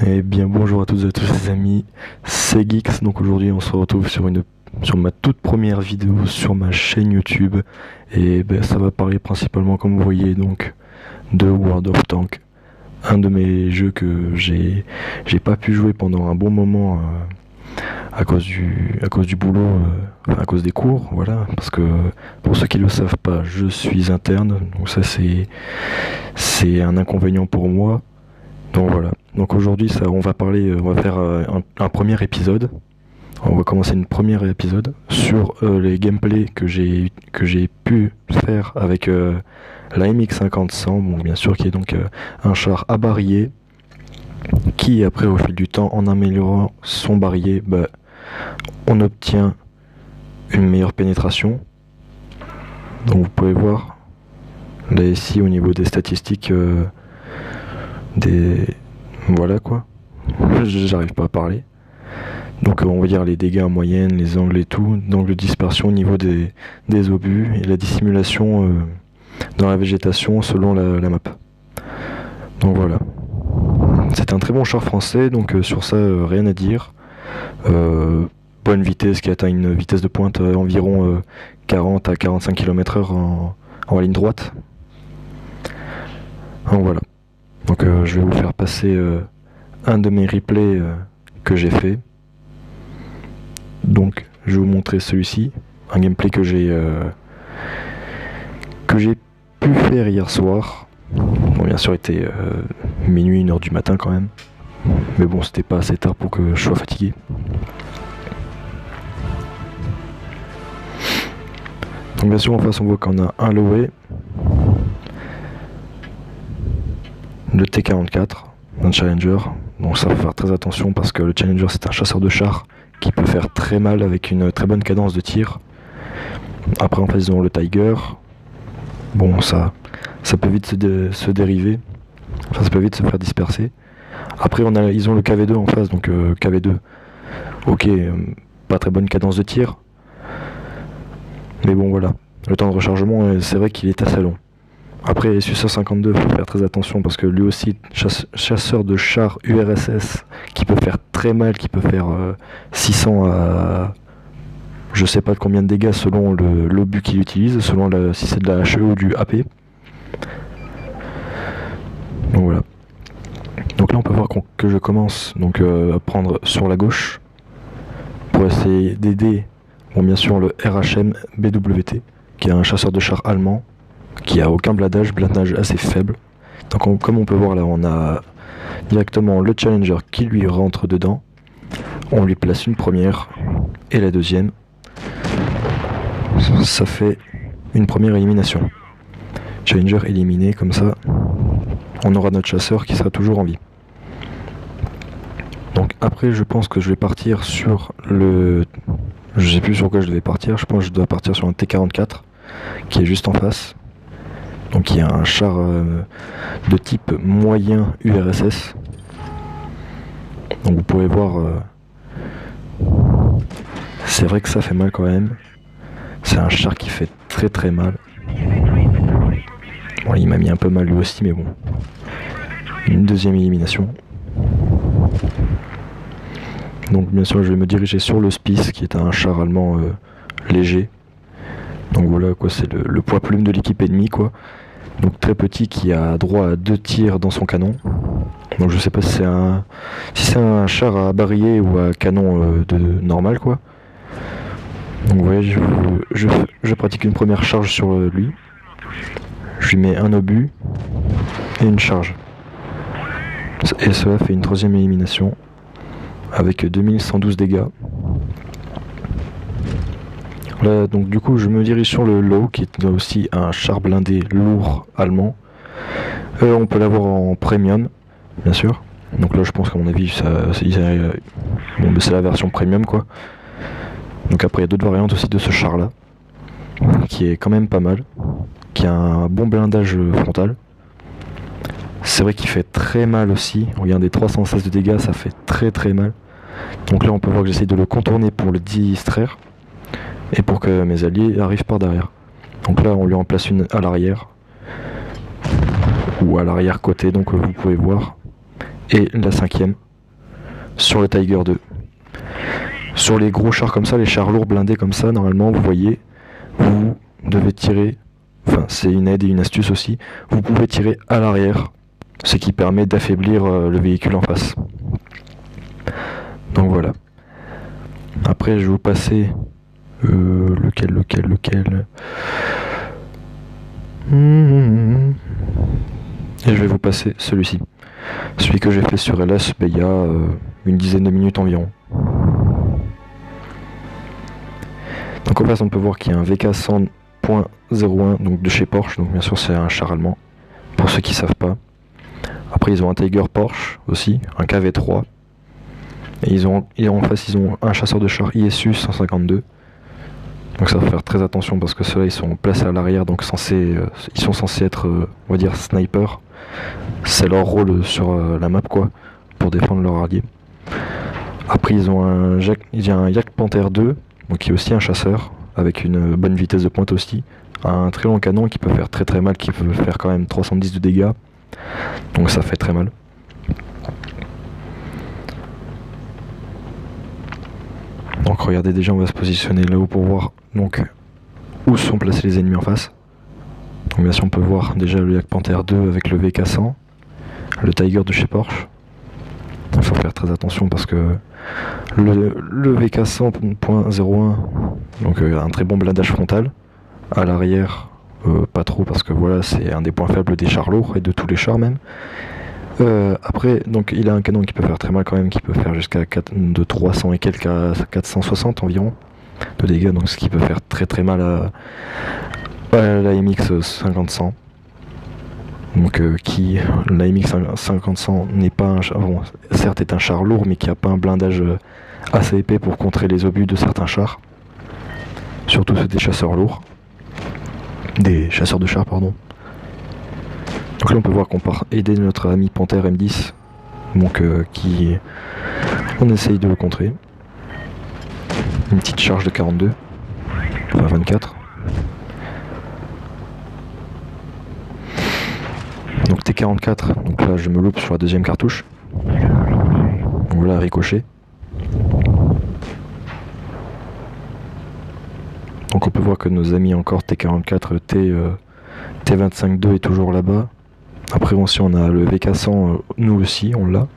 Eh bien bonjour à toutes et à tous les amis, c'est Geeks. Donc aujourd'hui on se retrouve sur ma toute première vidéo sur ma chaîne YouTube. Et ben, ça va parler principalement, comme vous voyez, donc de World of Tanks, un de mes jeux que j'ai pas pu jouer pendant un bon moment à cause du boulot, à cause des cours, voilà. Parce que pour ceux qui ne le savent pas, je suis interne, donc ça c'est un inconvénient pour moi. Donc voilà. Donc aujourd'hui, on va parler, on va faire un premier épisode. On va commencer une première épisode sur les gameplays que j'ai pu faire avec la MX-50-100, bon, bien sûr, qui est donc un char à barillet, qui après au fil du temps, en améliorant son barillet, bah, on obtient une meilleure pénétration. Donc vous pouvez voir là ici au niveau des statistiques voilà quoi. J'arrive pas à parler. Donc on va dire les dégâts en moyenne, les angles et tout, d'angle de dispersion au niveau des obus et la dissimulation dans la végétation selon la map. Donc voilà. C'est un très bon char français, donc sur ça rien à dire. Bonne vitesse, qui atteint une vitesse de pointe environ 40 à 45 km/h en ligne droite. Donc voilà. Donc je vais vous faire passer un de mes replays que j'ai fait. Donc je vais vous montrer celui-ci, un gameplay que j'ai pu faire hier soir. Bon, bien sûr, il était minuit, 1h du matin quand même. Mais bon, c'était pas assez tard pour que je sois fatigué. Donc bien sûr, en face on voit qu'on a un Lowe, le T44, un Challenger. Donc ça, faut faire très attention parce que le Challenger, c'est un chasseur de chars qui peut faire très mal avec une très bonne cadence de tir. Après, en face, ils ont le Tiger. Bon, ça peut vite se dériver. Enfin, ça peut vite se faire disperser. Après, ils ont le KV2 en face, donc KV2. Ok, pas très bonne cadence de tir. Mais bon, voilà. Le temps de rechargement, c'est vrai qu'il est assez long. Après, Suicide 52, il faut faire très attention parce que lui aussi, chasseur de chars URSS, qui peut faire très mal, qui peut faire 600 à je sais pas de combien de dégâts selon l'obus qu'il utilise, selon si c'est de la HE ou du AP. Donc voilà. Donc là, on peut voir que je commence donc, à prendre sur la gauche pour essayer d'aider, bon, bien sûr, le RHM BWT, qui est un chasseur de chars allemand, qui a aucun blindage assez faible. Donc comme on peut voir là, on a directement le Challenger qui lui rentre dedans. On lui place une première et la deuxième. Ça fait une première élimination. Challenger éliminé, comme ça, on aura notre chasseur qui sera toujours en vie. Donc après, je pense que je vais partir sur le... Je sais plus sur quoi je devais partir, je pense que je dois partir sur un T44 qui est juste en face. Donc il y a un char de type moyen URSS. Donc vous pouvez voir, c'est vrai que ça fait mal quand même. C'est un char qui fait très très mal. Bon, il m'a mis un peu mal lui aussi, mais bon. Une deuxième élimination. Donc bien sûr je vais me diriger sur le Spice, qui est un char allemand léger. Donc voilà quoi, c'est le poids plume de l'équipe ennemie quoi. Donc très petit, qui a droit à 2 tirs dans son canon. Donc je sais pas si c'est un char à barillet ou à canon normal quoi. Donc vous voyez, je pratique une première charge sur lui. Je lui mets un obus et une charge. Et cela fait une troisième élimination avec 2112 dégâts. Là, donc du coup je me dirige sur le Low, qui est aussi un char blindé lourd allemand. On peut l'avoir en premium, bien sûr. Donc là je pense qu'à mon avis c'est la version premium quoi. Donc après il y a d'autres variantes aussi de ce char là, qui est quand même pas mal, qui a un bon blindage frontal. C'est vrai qu'il fait très mal aussi. Regardez, 316 de dégâts, ça fait très très mal. Donc là on peut voir que j'essaie de le contourner pour le distraire et pour que mes alliés arrivent par derrière. Donc là on lui en place une à l'arrière ou à l'arrière côté, donc vous pouvez voir. Et la cinquième sur le Tiger 2. Sur les gros chars comme ça, les chars lourds blindés comme ça, normalement, vous voyez, vous devez tirer, enfin c'est une aide et une astuce aussi, vous pouvez tirer à l'arrière, ce qui permet d'affaiblir le véhicule en face. Donc voilà. Après je vais vous passer lequel et je vais vous passer celui-ci. Celui que j'ai fait sur LS il y a une dizaine de minutes environ. Donc en face on peut voir qu'il y a un VK100.01 donc de chez Porsche, donc bien sûr c'est un char allemand, pour ceux qui savent pas. Après ils ont un Tiger Porsche aussi, un KV3. Et en face ils ont un chasseur de char ISU 152. Donc ça va faire très attention parce que ceux-là ils sont placés à l'arrière, donc ils sont censés être on va dire sniper. C'est leur rôle sur la map quoi, pour défendre leur allié. Après ils ont un Yak Panther 2, donc qui est aussi un chasseur, avec une bonne vitesse de pointe aussi. Un très long canon qui peut faire très très mal, qui peut faire quand même 310 de dégâts. Donc ça fait très mal. Donc regardez, déjà on va se positionner là-haut pour voir donc où sont placés les ennemis en face. Donc bien sûr on peut voir déjà le Yak Panther 2 avec le VK100, le Tiger de chez Porsche. Il faut faire très attention parce que le VK100.01, donc un très bon blindage frontal. À l'arrière, pas trop parce que voilà, c'est un des points faibles des chars lourds et de tous les chars même. Après, donc il a un canon qui peut faire très mal quand même, qui peut faire jusqu'à de 300 et quelques à 460 environ de dégâts, donc ce qui peut faire très très mal à la MX 50-100. Donc la MX 50-100 n'est pas un char, bon, certes est un char lourd, mais qui n'a pas un blindage assez épais pour contrer les obus de certains chars. Surtout ceux des chasseurs lourds. Des chasseurs de chars, pardon. Donc là on peut voir qu'on part aider notre ami Panther M10, donc on essaye de le contrer. Une petite charge de 42, enfin 24. Donc T44, donc là je me loupe sur la deuxième cartouche. Donc voilà, ricochet. Donc on peut voir que nos amis encore T44, T25-2 est toujours là-bas. Après aussi on a le VK100, nous aussi on l'a.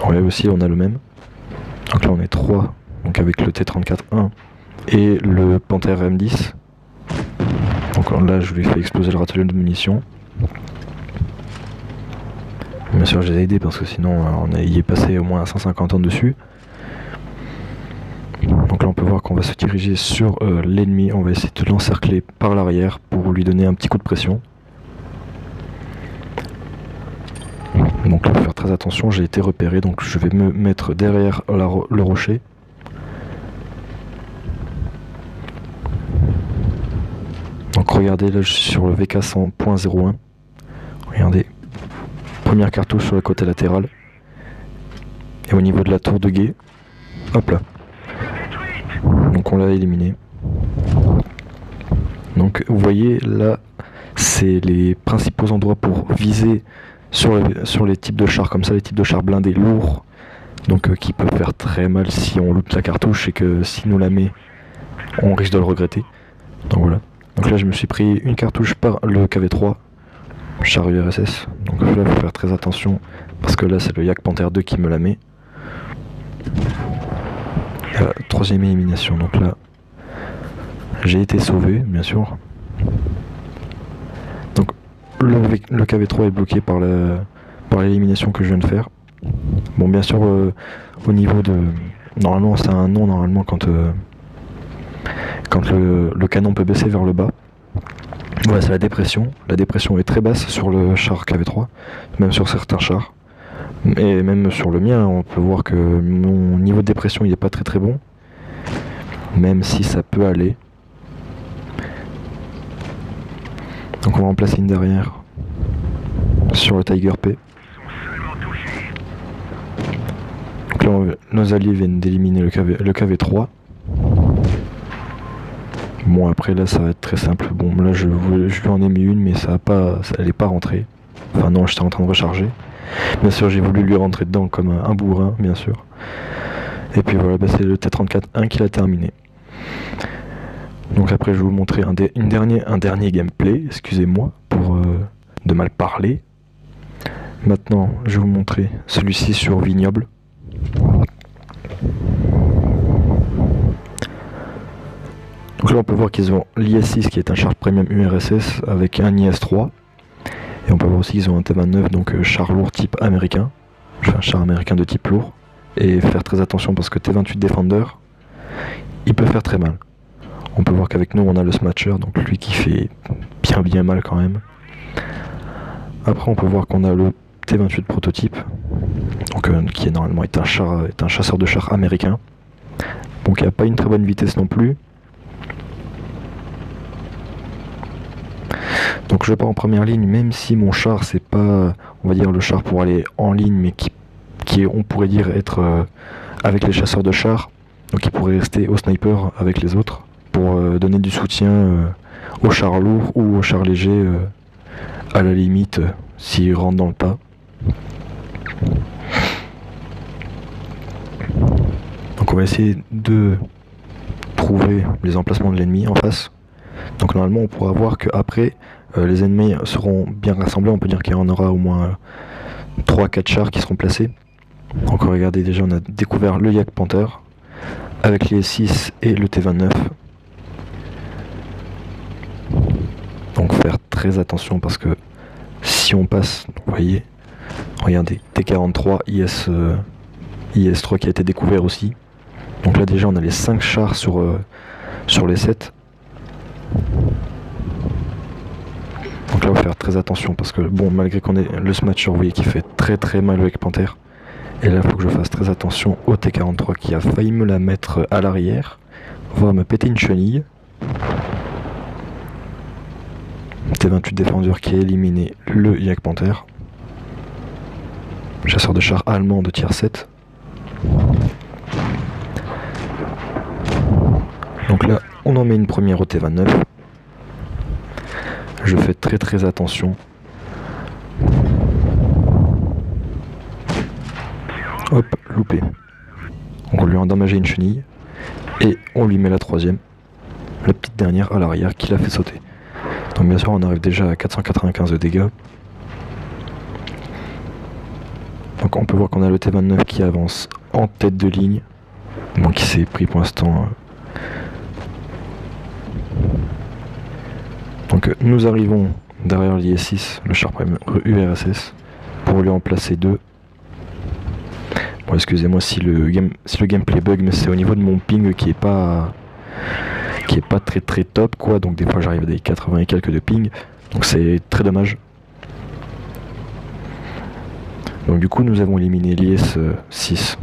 Ouais aussi on a le même. Donc là on est 3, donc avec le T34-1 et le Panther M10. Donc là je lui fais exploser le râtelier de munitions. Bien sûr je les ai aidés parce que sinon on y est passé au moins 150 ans dessus. Donc là on peut voir qu'on va se diriger sur l'ennemi, on va essayer de l'encercler par l'arrière pour lui donner un petit coup de pression. Donc là il faut faire très attention, j'ai été repéré, donc je vais me mettre derrière le rocher. Donc regardez, là je suis sur le VK100.01. Regardez, première cartouche sur le côté latéral. Et au niveau de la tour de guet, hop là. Donc on l'a éliminé. Donc vous voyez là, c'est les principaux endroits pour viser sur les types de chars comme ça, les types de chars blindés lourds, donc qui peuvent faire très mal si on loupe la cartouche et que si nous la met, on risque de le regretter. Donc voilà. Donc là je me suis pris une cartouche par le KV3, char URSS. Donc là il faut faire très attention parce que là c'est le Yak Panther 2 qui me la met. Troisième élimination, donc là j'ai été sauvé bien sûr. Donc le KV3 est bloqué par l'élimination que je viens de faire. Bon bien sûr au niveau de... Normalement c'est un non normalement quand le canon peut baisser vers le bas. Voilà, c'est la dépression. La dépression est très basse sur le char KV3, même sur certains chars. Et même sur le mien, on peut voir que mon niveau de dépression il est pas très très bon. Même si ça peut aller. Donc on va en placer une derrière sur le Tiger P. Donc là nos alliés viennent d'éliminer le KV3. Bon après là ça va être très simple. Bon là je lui en ai mis une mais elle n'est pas rentrée. Enfin non, j'étais en train de recharger. Bien sûr, j'ai voulu lui rentrer dedans comme un bourrin, bien sûr. Et puis voilà, c'est le T-34-1 qui l'a terminé. Donc après, je vais vous montrer un dernier gameplay, excusez-moi pour de mal parler. Maintenant, je vais vous montrer celui-ci sur Vignoble. Donc là, on peut voir qu'ils ont l'IS-6 qui est un char premium URSS avec un IS-3. Et on peut voir aussi qu'ils ont un T-29, donc char lourd type américain. Enfin, char américain de type lourd. Et faire très attention parce que T-28 Defender, il peut faire très mal. On peut voir qu'avec nous on a le Smatcher, donc lui qui fait bien mal quand même. Après on peut voir qu'on a le T-28 prototype, donc, qui est normalement est un chasseur de chars américain. Donc il n'a pas une très bonne vitesse non plus. Donc je pars en première ligne, même si mon char c'est pas, on va dire, le char pour aller en ligne, mais qui est, on pourrait dire, être avec les chasseurs de chars. Donc il pourrait rester au sniper avec les autres pour donner du soutien aux chars lourds ou aux chars légers à la limite s'ils rentrent dans le tas. Donc on va essayer de trouver les emplacements de l'ennemi en face. Donc normalement on pourra voir qu'après les ennemis seront bien rassemblés, on peut dire qu'il y en aura au moins 3-4 chars qui seront placés. Donc regardez, déjà on a découvert le Yak Panther avec les 6 et le T-29. Donc faire très attention parce que si on passe, vous voyez, regardez, T-43, IS-3 qui a été découvert aussi. Donc là déjà on a les 5 chars sur les 7. Donc là on va faire très attention parce que bon, malgré qu'on ait le Smatcher, vous voyez, qui fait très mal avec Panther. Et là il faut que je fasse très attention au T-43 qui a failli me la mettre à l'arrière, voire me péter une chenille. T-28 Defender qui a éliminé le Yak Panther. Chasseur de chars allemand de tier 7. Donc là, on en met une première au T-29. Je fais très attention. Hop, loupé. On lui a endommagé une chenille. Et on lui met la troisième. La petite dernière à l'arrière qui l'a fait sauter. Donc bien sûr on arrive déjà à 495 de dégâts. Donc on peut voir qu'on a le T-29 qui avance en tête de ligne. Donc qui s'est pris pour l'instant. Donc nous arrivons derrière l'IS-6, le char premium URSS, pour lui en placer 2. Bon, excusez-moi si le gameplay bug, mais c'est au niveau de mon ping qui est pas très top quoi, donc des fois j'arrive à des 80 et quelques de ping, donc c'est très dommage. Donc du coup nous avons éliminé l'IS-6.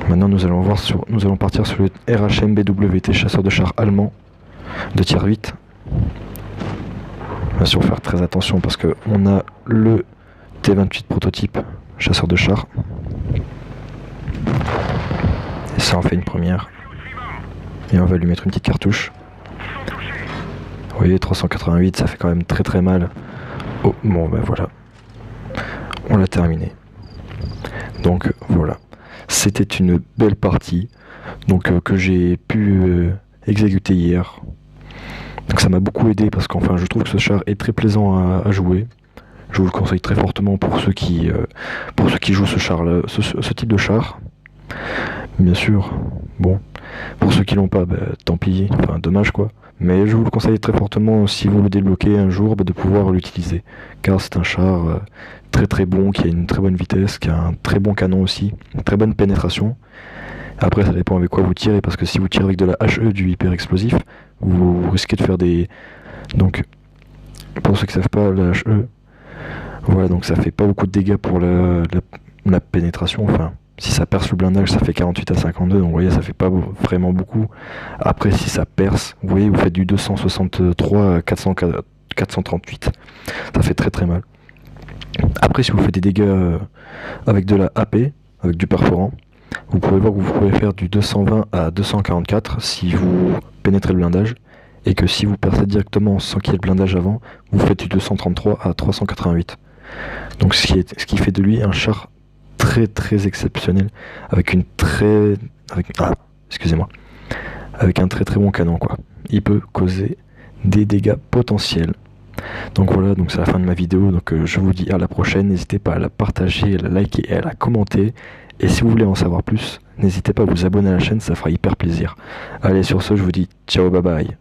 Maintenant nous allons partir sur le RHM BWT, chasseur de chars allemand de tier 8. Bien sûr faire très attention parce que on a le T-28 prototype, chasseur de chars. Et ça en fait une première. Et on va lui mettre une petite cartouche. Vous voyez, 388, ça fait quand même très mal. Oh, bon ben voilà. On l'a terminé. Donc voilà. C'était une belle partie donc, que j'ai pu exécuter hier. Donc ça m'a beaucoup aidé parce qu'enfin je trouve que ce char est très plaisant à jouer. Je vous le conseille très fortement pour ceux qui jouent ce type de char. Bien sûr, bon, pour ceux qui l'ont pas, tant pis, enfin dommage quoi. Mais je vous le conseille très fortement si vous le débloquez un jour de pouvoir l'utiliser. Car c'est un char très bon, qui a une très bonne vitesse, qui a un très bon canon aussi, une très bonne pénétration. Après ça dépend avec quoi vous tirez, parce que si vous tirez avec de la HE, du hyper explosif, vous risquez de faire des... Donc, pour ceux qui ne savent pas, la HE, voilà, donc ça fait pas beaucoup de dégâts pour la pénétration, enfin... Si ça perce le blindage, ça fait 48 à 52, donc vous voyez, ça fait pas vraiment beaucoup. Après, si ça perce, vous voyez, vous faites du 263 à 438. Ça fait très mal. Après, si vous faites des dégâts avec de la AP, avec du perforant, vous pouvez voir que vous pouvez faire du 220 à 244 si vous pénétrez le blindage. et que si vous percez directement sans qu'il y ait le blindage avant, vous faites du 233 à 388. Donc ce qui fait de lui un char très très exceptionnel, avec avec un très très bon canon quoi. Il peut causer des dégâts potentiels. Donc voilà, donc c'est la fin de ma vidéo, donc je vous dis à la prochaine, n'hésitez pas à la partager, à la liker et à la commenter, et si vous voulez en savoir plus, n'hésitez pas à vous abonner à la chaîne, ça fera hyper plaisir. Allez, sur ce, je vous dis ciao, bye bye.